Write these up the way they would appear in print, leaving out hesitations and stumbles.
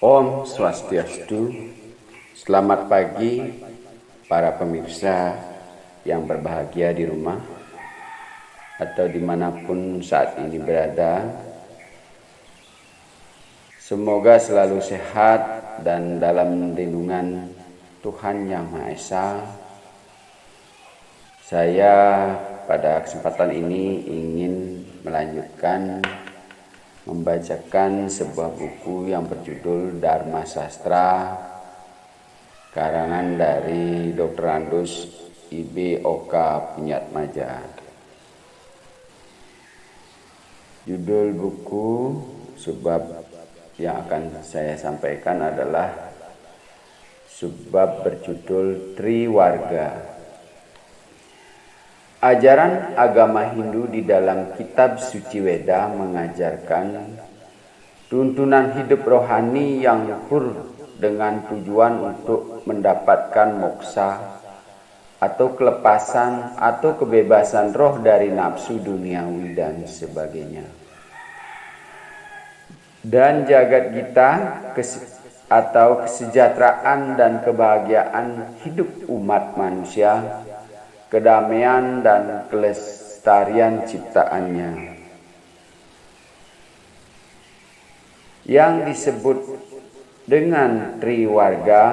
Om Swastiastu. Selamat pagi para pemirsa yang berbahagia di rumah atau dimanapun saat ini berada. Semoga selalu sehat dan dalam lindungan Tuhan Yang Maha Esa. Saya pada kesempatan ini ingin melanjutkan membacakan sebuah buku yang berjudul Dharma Sastra, karangan dari Dr. Andus I.B. Oka Punyatmaja. Judul buku subbab yang akan saya sampaikan adalah subbab berjudul Triwarga. Ajaran agama Hindu di dalam kitab suci Weda mengajarkan tuntunan hidup rohani yang luhur dengan tujuan untuk mendapatkan moksa atau kelepasan atau kebebasan roh dari nafsu duniawi dan sebagainya. Dan jagat kita atau kesejahteraan dan kebahagiaan hidup umat manusia, kedamaian dan kelestarian ciptaannya yang disebut dengan Triwarga.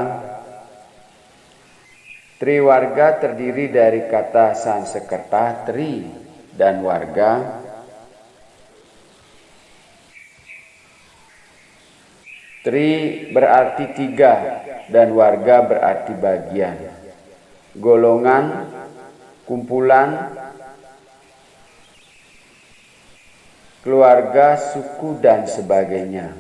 Triwarga terdiri dari kata Sanskerta tri dan warga. Tri berarti tiga dan warga berarti bagian, golongan, kumpulan, keluarga, suku, dan sebagainya.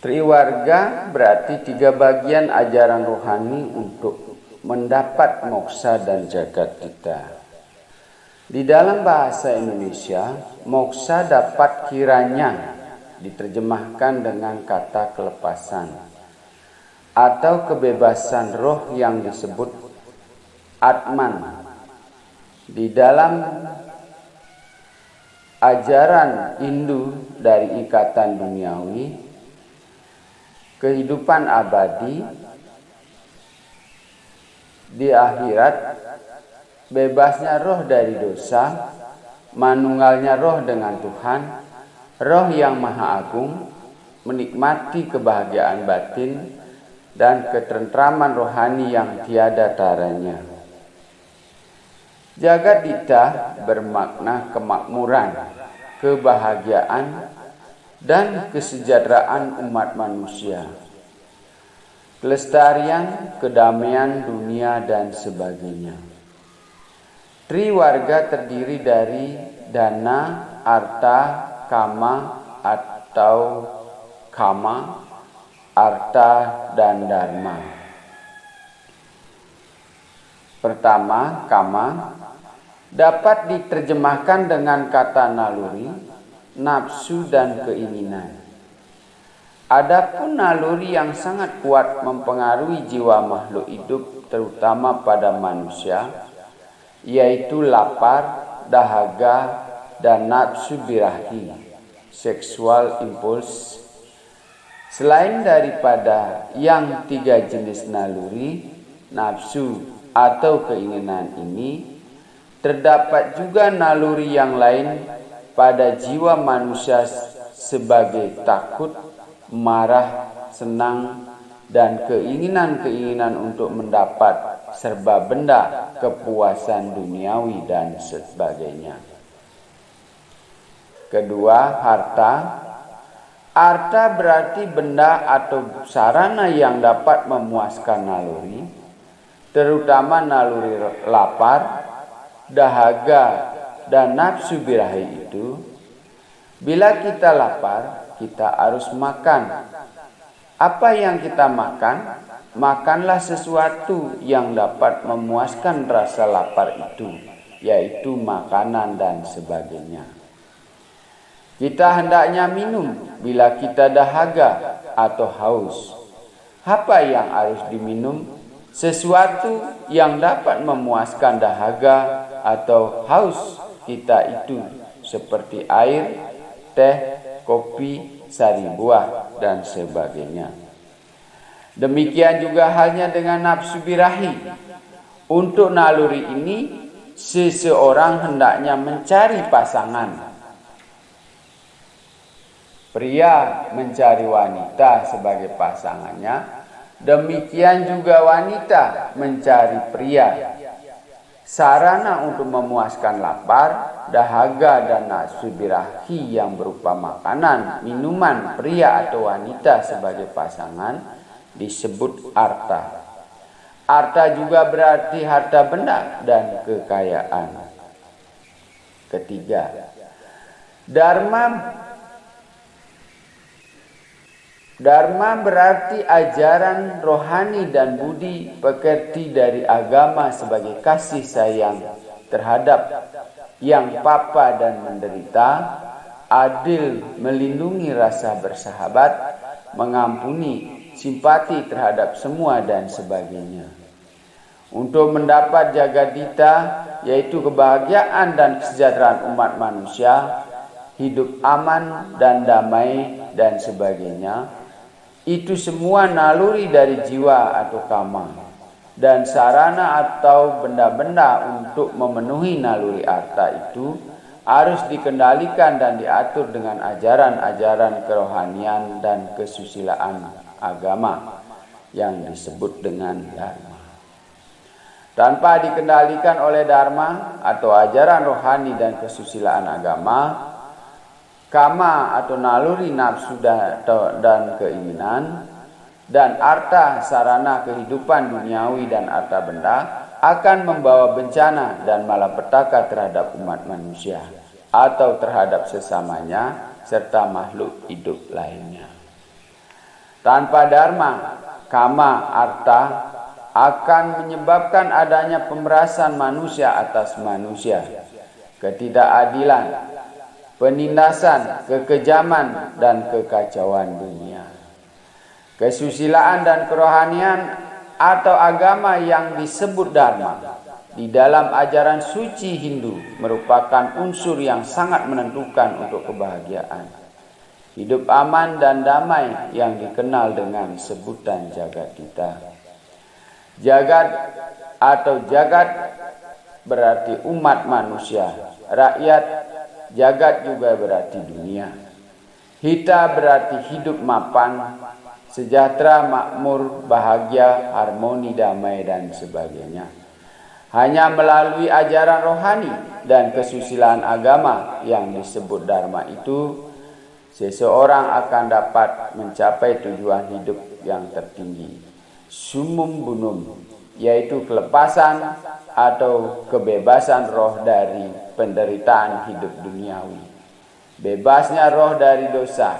Triwarga berarti tiga bagian ajaran rohani untuk mendapat moksa dan jagat kita. Di dalam bahasa Indonesia, moksa dapat kiranya diterjemahkan dengan kata kelepasan atau kebebasan roh yang disebut Atman. Di dalam ajaran Hindu dari ikatan duniawi, kehidupan abadi di akhirat, bebasnya roh dari dosa, manunggalnya roh dengan Tuhan, roh yang maha agung, menikmati kebahagiaan batin dan ketentraman rohani yang tiada taranya. Jagadita bermakna kemakmuran, kebahagiaan, dan kesejahteraan umat manusia, kelestarian, kedamaian dunia, dan sebagainya. Triwarga terdiri dari dana, arta, kama atau kama, arta, dan dharma. Pertama, kama dapat diterjemahkan dengan kata naluri, nafsu, dan keinginan. Adapun naluri yang sangat kuat mempengaruhi jiwa makhluk hidup, terutama pada manusia, yaitu lapar, dahaga, dan nafsu birahi, seksual impuls. Selain daripada yang tiga jenis naluri, nafsu, atau keinginan ini, terdapat juga naluri yang lain pada jiwa manusia sebagai takut, marah, senang, dan keinginan-keinginan untuk mendapat serba benda, kepuasan duniawi, dan sebagainya. Kedua, harta. Harta berarti benda atau sarana yang dapat memuaskan naluri, terutama naluri lapar, dahaga, dan nafsu birahi itu. Bila kita lapar, kita harus makan. Apa yang kita makan? Makanlah sesuatu yang dapat memuaskan rasa lapar itu, yaitu makanan dan sebagainya. Kita hendaknya minum bila kita dahaga atau haus. Apa yang harus diminum? Sesuatu yang dapat memuaskan dahaga atau haus kita itu seperti air, teh, kopi, sari buah, dan sebagainya. Demikian juga halnya dengan nafsu birahi. Untuk naluri ini, seseorang hendaknya mencari pasangan. Pria mencari wanita sebagai pasangannya, demikian juga wanita mencari pria. Sarana untuk memuaskan lapar, dahaga, dan nafsu birahi yang berupa makanan, minuman, pria atau wanita sebagai pasangan disebut arta. Arta juga berarti harta benda dan kekayaan. Ketiga, Dharma berarti ajaran rohani dan budi pekerti dari agama sebagai kasih sayang terhadap yang papa dan menderita, adil, melindungi rasa bersahabat, mengampuni, simpati terhadap semua dan sebagainya. Untuk mendapat jagadita, yaitu kebahagiaan dan kesejahteraan umat manusia, hidup aman dan damai dan sebagainya, itu semua naluri dari jiwa atau kama, dan sarana atau benda-benda untuk memenuhi naluri arta itu harus dikendalikan dan diatur dengan ajaran-ajaran kerohanian dan kesusilaan agama yang disebut dengan dharma. Tanpa dikendalikan oleh dharma atau ajaran rohani dan kesusilaan agama, kama atau naluri nafsu dan keinginan, dan arta sarana kehidupan duniawi dan arta benda akan membawa bencana dan malapetaka terhadap umat manusia atau terhadap sesamanya serta makhluk hidup lainnya. Tanpa dharma, kama, arta akan menyebabkan adanya pemerasan manusia atas manusia, ketidakadilan, penindasan, kekejaman, dan kekacauan dunia. Kesusilaan dan kerohanian atau agama yang disebut dharma di dalam ajaran suci Hindu merupakan unsur yang sangat menentukan untuk kebahagiaan, hidup aman dan damai yang dikenal dengan sebutan jagadita. Jagat atau jagat berarti umat manusia, rakyat. Jagat juga berarti dunia. Hita berarti hidup mapan, sejahtera, makmur, bahagia, harmoni, damai, dan sebagainya. Hanya melalui ajaran rohani dan kesusilaan agama yang disebut dharma itu, seseorang akan dapat mencapai tujuan hidup yang tertinggi, summum bonum, yaitu kelepasan atau kebebasan roh dari penderitaan hidup duniawi, bebasnya roh dari dosa,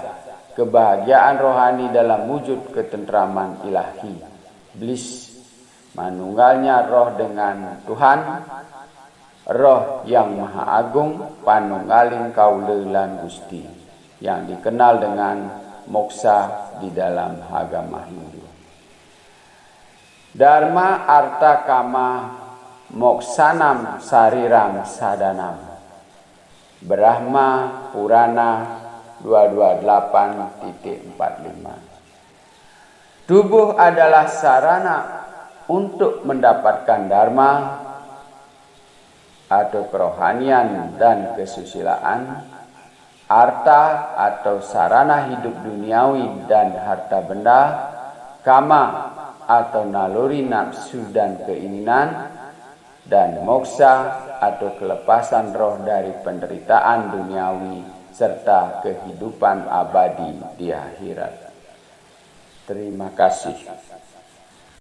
kebahagiaan rohani dalam wujud ketentraman ilahi, bliss, manunggalnya roh dengan Tuhan, roh yang maha agung, panunggaling kaula lan Gusti, yang dikenal dengan moksa di dalam agama Hindu. Dharma, arta, kama, moksanam, sariram, sadanam. Brahma Purana 228.45. Tubuh adalah sarana untuk mendapatkan dharma atau kerohanian dan kesusilaan, arta atau sarana hidup duniawi dan harta benda, kama atau naluri nafsu dan keinginan, dan moksa atau kelepasan roh dari penderitaan duniawi serta kehidupan abadi di akhirat. Terima kasih.